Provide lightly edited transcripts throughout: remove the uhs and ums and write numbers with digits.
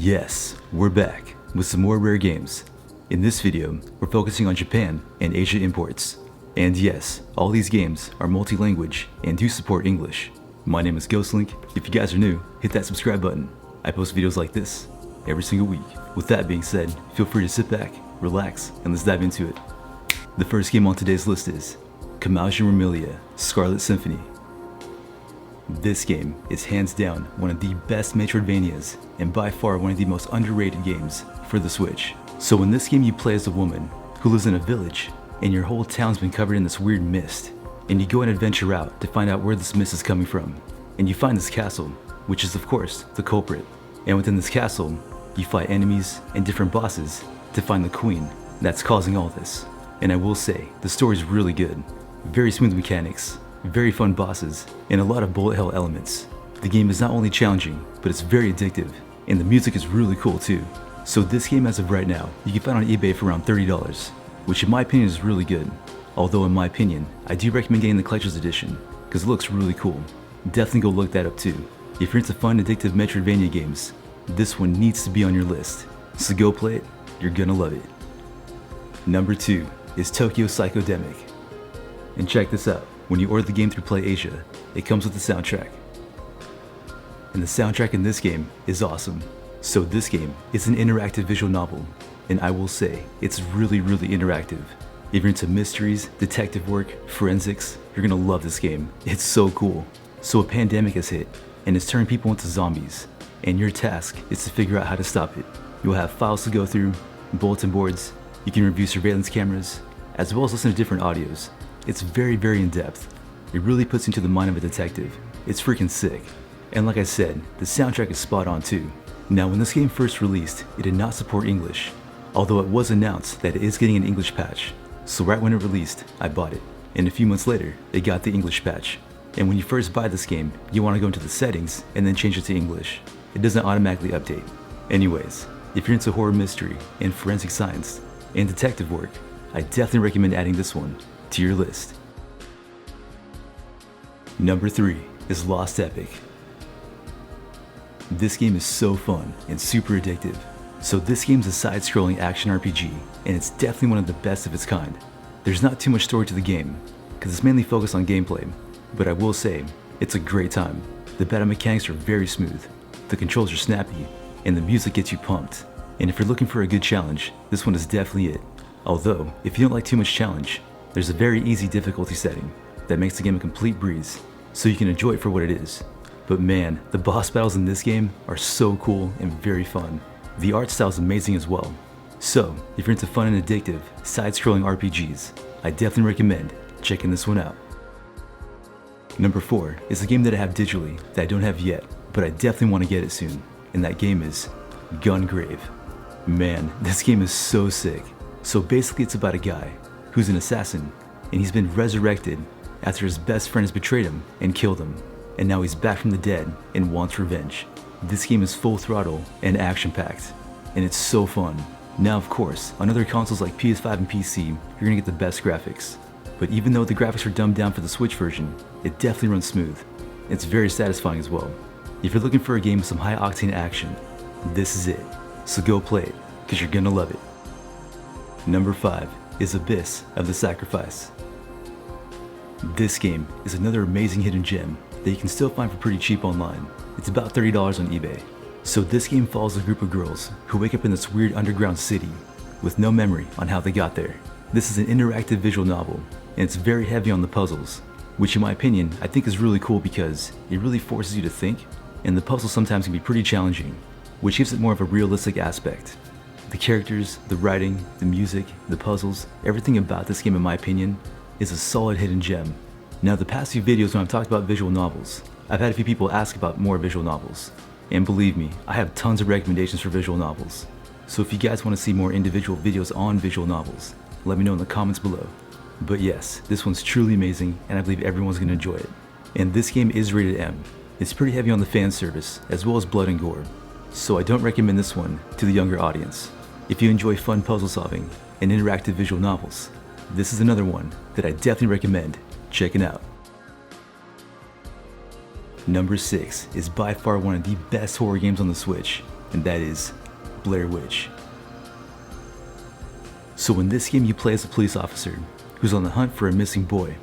Yes, we're back with some more rare games. In this video, we're focusing on Japan and Asia imports. And yes, all these games are multi-language and do support English. My name is Ghostlink. If you guys are new, hit that subscribe button. I post videos like this every single week. With that being said, feel free to sit back, relax, and let's dive into it. The first game on today's list is Koumajou Remilia, Scarlet Symphony. This game is hands down one of the best Metroidvanias and by far one of the most underrated games for the Switch. So in this game you play as a woman who lives in a village and your whole town's been covered in this weird mist, and you go and adventure out to find out where this mist is coming from. And you find this castle, which is of course the culprit. And within this castle, you fight enemies and different bosses to find the queen that's causing all this. And I will say, the story's really good. Very smooth mechanics, very fun bosses, and a lot of bullet hell elements. The game is not only challenging, but it's very addictive, and the music is really cool too. So this game as of right now, you can find on eBay for around $30, which in my opinion is really good. Although in my opinion, I do recommend getting the collector's edition, because it looks really cool. Definitely go look that up too. If you're into fun, addictive Metroidvania games, this one needs to be on your list. So go play it, you're gonna love it. Number 2 is Tokyo Psychodemic. And check this out. When you order the game through PlayAsia, it comes with the soundtrack. And the soundtrack in this game is awesome. So this game is an interactive visual novel, and I will say, it's really interactive. If you're into mysteries, detective work, forensics, you're gonna love this game. It's so cool. So a pandemic has hit, and it's turning people into zombies, and your task is to figure out how to stop it. You'll have files to go through, bulletin boards, you can review surveillance cameras, as well as listen to different audios. It's very in-depth. It really puts you into the mind of a detective. It's freaking sick. And like I said, the soundtrack is spot on too. Now when this game first released, it did not support English, although it was announced that it is getting an English patch. So right when it released, I bought it. And a few months later, it got the English patch. And when you first buy this game, you want to go into the settings and then change it to English. It doesn't automatically update. Anyways, if you're into horror mystery and forensic science and detective work, I definitely recommend adding this one to your list. Number 3 is Lost Epic. This game is so fun and super addictive. So this game's a side-scrolling action RPG, and it's definitely one of the best of its kind. There's not too much story to the game, because it's mainly focused on gameplay, but I will say, it's a great time. The battle mechanics are very smooth, the controls are snappy, and the music gets you pumped. And if you're looking for a good challenge, this one is definitely it. Although, if you don't like too much challenge, there's a very easy difficulty setting that makes the game a complete breeze, so you can enjoy it for what it is. But man, the boss battles in this game are so cool and very fun. The art style is amazing as well. So, if you're into fun and addictive, side-scrolling RPGs, I definitely recommend checking this one out. Number 4 is a game that I have digitally that I don't have yet, but I definitely want to get it soon, and that game is Gungrave. Man, this game is so sick. So basically it's about a guy who's an assassin, and he's been resurrected after his best friend has betrayed him and killed him, and now he's back from the dead and wants revenge. This game is full throttle and action-packed, and it's so fun. Now of course, on other consoles like PS5 and PC, you're gonna get the best graphics. But even though the graphics are dumbed down for the Switch version, it definitely runs smooth. It's very satisfying as well. If you're looking for a game with some high-octane action, this is it. So go play it, because you're gonna love it. Number 5 is Abyss of the Sacrifice. This game is another amazing hidden gem that you can still find for pretty cheap online. It's about $30 on eBay. So this game follows a group of girls who wake up in this weird underground city with no memory on how they got there. This is an interactive visual novel, and it's very heavy on the puzzles, which in my opinion I think is really cool because it really forces you to think, and the puzzles sometimes can be pretty challenging, which gives it more of a realistic aspect. The characters, the writing, the music, the puzzles, everything about this game in my opinion is a solid hidden gem. Now the past few videos when I've talked about visual novels, I've had a few people ask about more visual novels. And believe me, I have tons of recommendations for visual novels. So if you guys want to see more individual videos on visual novels, let me know in the comments below. But yes, this one's truly amazing and I believe everyone's going to enjoy it. And this game is rated M. It's pretty heavy on the fan service as well as blood and gore. So I don't recommend this one to the younger audience. If you enjoy fun puzzle solving and interactive visual novels, this is another one that I definitely recommend checking out. Number 6 is by far one of the best horror games on the Switch, and that is Blair Witch. So in this game you play as a police officer who's on the hunt for a missing boy,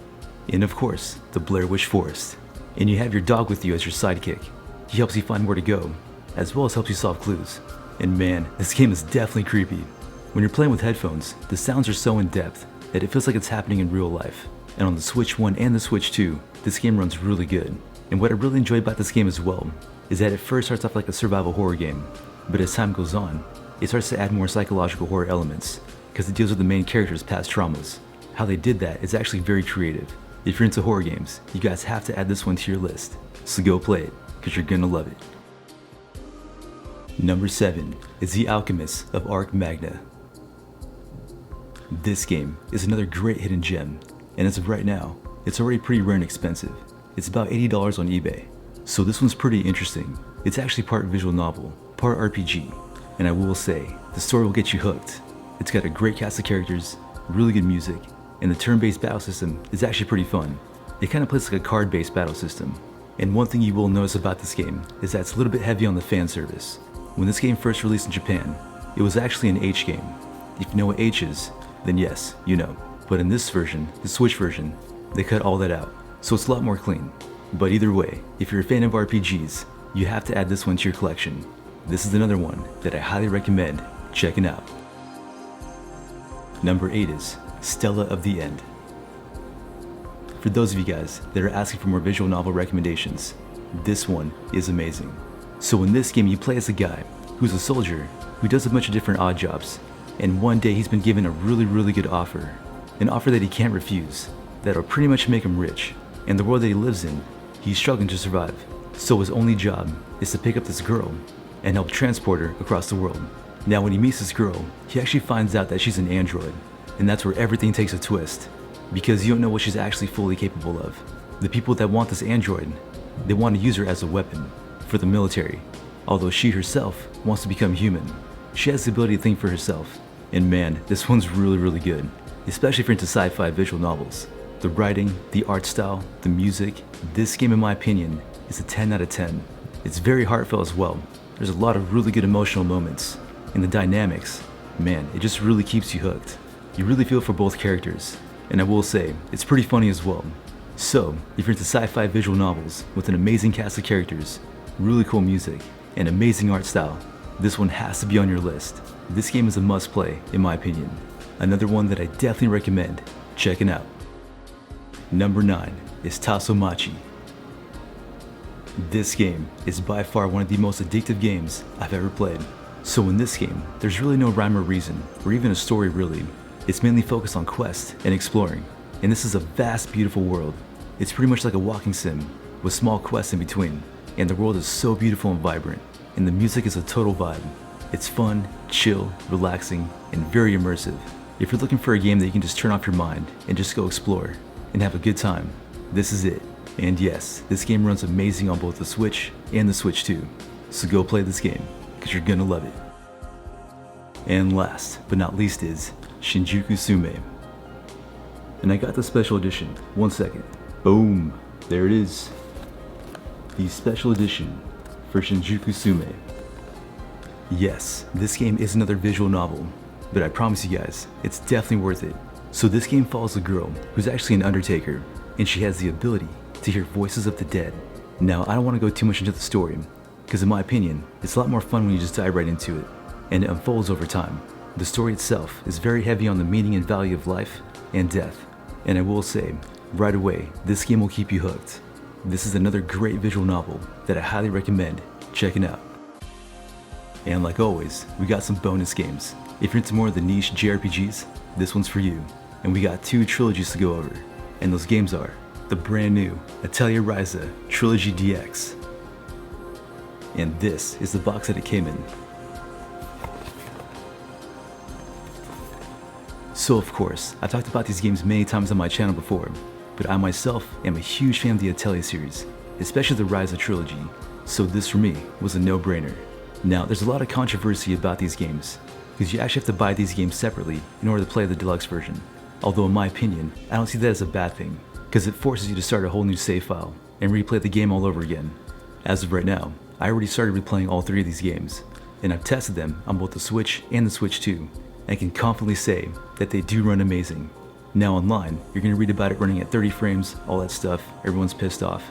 in of course, the Blair Witch Forest. And you have your dog with you as your sidekick. He helps you find where to go, as well as helps you solve clues. And man, this game is definitely creepy. When you're playing with headphones, the sounds are so in-depth that it feels like it's happening in real life. And on the Switch 1 and the Switch 2, this game runs really good. And what I really enjoy about this game as well, is that it first starts off like a survival horror game, but as time goes on, it starts to add more psychological horror elements, because it deals with the main character's past traumas. How they did that is actually very creative. If you're into horror games, you guys have to add this one to your list, so go play it, because you're gonna love it. Number 7 is The Alchemist of Ars Magna. This game is another great hidden gem, and as of right now, it's already pretty rare and expensive. It's about $80 on eBay. So this one's pretty interesting. It's actually part visual novel, part RPG, and I will say, the story will get you hooked. It's got a great cast of characters, really good music, and the turn-based battle system is actually pretty fun. It kind of plays like a card-based battle system. And one thing you will notice about this game is that it's a little bit heavy on the fan service. When this game first released in Japan, it was actually an H game. If you know what H is, then yes, you know. But in this version, the Switch version, they cut all that out, so it's a lot more clean. But either way, if you're a fan of RPGs, you have to add this one to your collection. This is another one that I highly recommend checking out. Number 8 is Stella of the End. For those of you guys that are asking for more visual novel recommendations, this one is amazing. So in this game you play as a guy who's a soldier who does a bunch of different odd jobs, and one day he's been given a really good offer. An offer that he can't refuse, that'll pretty much make him rich. And the world that he lives in, he's struggling to survive. So his only job is to pick up this girl and help transport her across the world. Now when he meets this girl, he actually finds out that she's an android, and that's where everything takes a twist, because you don't know what she's actually fully capable of. The people that want this android, they want to use her as a weapon for the military, although she herself wants to become human. She has the ability to think for herself, and man, this one's really good, especially if you're into sci-fi visual novels. The writing, the art style, the music, this game in my opinion is a 10 out of 10. It's very heartfelt as well. There's a lot of really good emotional moments, and the dynamics, man, it just really keeps you hooked. You really feel for both characters, and I will say, it's pretty funny as well. So, if you're into sci-fi visual novels with an amazing cast of characters, really cool music, and amazing art style, this one has to be on your list. This game is a must-play, in my opinion. Another one that I definitely recommend checking out. Number 9 is Tasomachi. This game is by far one of the most addictive games I've ever played. So in this game, there's really no rhyme or reason, or even a story really. It's mainly focused on quests and exploring, and this is a vast, beautiful world. It's pretty much like a walking sim, with small quests in between, and the world is so beautiful and vibrant, and the music is a total vibe. It's fun, chill, relaxing, and very immersive. If you're looking for a game that you can just turn off your mind and just go explore and have a good time, this is it. And yes, this game runs amazing on both the Switch and the Switch 2, so go play this game, because you're gonna love it. And last but not least is Shinjuku Soumei. And I got the special edition. One second. Boom. There it is. The special edition for Shinjuku Soumei. Yes, this game is another visual novel, but I promise you guys, it's definitely worth it. So this game follows a girl who's actually an undertaker, and she has the ability to hear voices of the dead. Now, I don't want to go too much into the story, because in my opinion, it's a lot more fun when you just dive right into it, and it unfolds over time. The story itself is very heavy on the meaning and value of life and death, and I will say, right away, this game will keep you hooked. This is another great visual novel that I highly recommend checking out. And like always, we got some bonus games. If you're into more of the niche JRPGs, this one's for you. And we got 2 trilogies to go over, and those games are the brand new Atelier Ryza Trilogy DX. And this is the box that it came in. So of course, I've talked about these games many times on my channel before, but I myself am a huge fan of the Atelier series, especially the Ryza trilogy, so this for me was a no-brainer. Now there's a lot of controversy about these games, because you actually have to buy these games separately in order to play the deluxe version. Although in my opinion, I don't see that as a bad thing, because it forces you to start a whole new save file and replay the game all over again. As of right now, I already started replaying all 3 of these games, and I've tested them on both the Switch and the Switch 2, and can confidently say that they do run amazing. Now online, you're gonna read about it running at 30 frames, all that stuff, everyone's pissed off.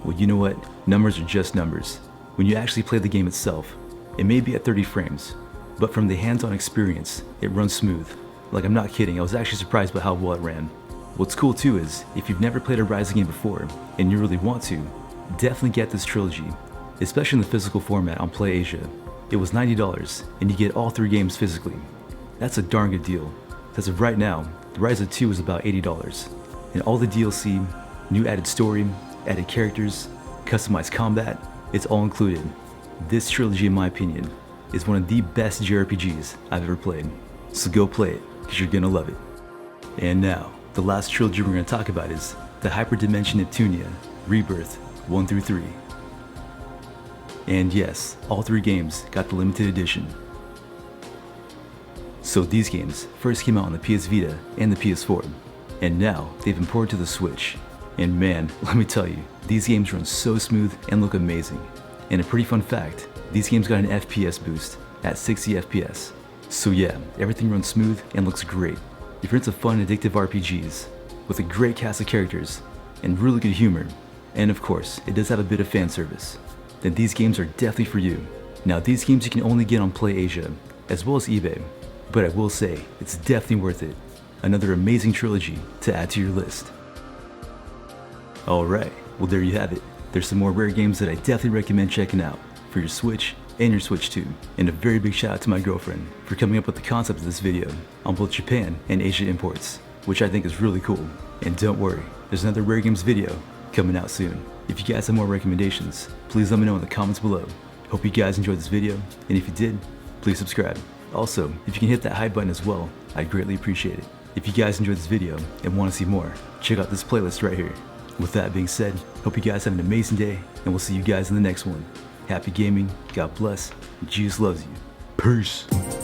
Well, you know what? Numbers are just numbers. When you actually play the game itself, it may be at 30 frames, but from the hands-on experience, it runs smooth. Like, I'm not kidding, I was actually surprised by how well it ran. What's cool too is, if you've never played a Ryza game before, and you really want to, definitely get this trilogy, especially in the physical format on PlayAsia. It was $90, and you get all 3 games physically. That's a darn good deal. As of right now, the Ryza 2 is about $80, and all the DLC, new added story, added characters, customized combat, it's all included. This trilogy, in my opinion, is one of the best JRPGs I've ever played. So go play it, because you're gonna love it. And now, the last trilogy we're gonna talk about is the Hyperdimension Neptunia, Rebirth 1 through 3. And yes, all 3 games got the limited edition. So these games first came out on the PS Vita and the PS4, and now they've been ported to the Switch. And man, let me tell you, these games run so smooth and look amazing. And a pretty fun fact, these games got an FPS boost at 60 FPS. So yeah, everything runs smooth and looks great. If you're into fun, addictive RPGs, with a great cast of characters, and really good humor, and of course, it does have a bit of fan service, then these games are definitely for you. Now these games you can only get on PlayAsia, as well as eBay, but I will say, it's definitely worth it. Another amazing trilogy to add to your list. Alright, well there you have it. There's some more rare games that I definitely recommend checking out for your Switch and your Switch 2. And a very big shout out to my girlfriend for coming up with the concept of this video on both Japan and Asia imports, which I think is really cool. And don't worry, there's another rare games video coming out soon. If you guys have more recommendations, please let me know in the comments below. Hope you guys enjoyed this video, and if you did, please subscribe. Also, if you can hit that hype button as well, I'd greatly appreciate it. If you guys enjoyed this video and want to see more, check out this playlist right here. With that being said, hope you guys have an amazing day, and we'll see you guys in the next one. Happy gaming, God bless, and Jesus loves you. Peace.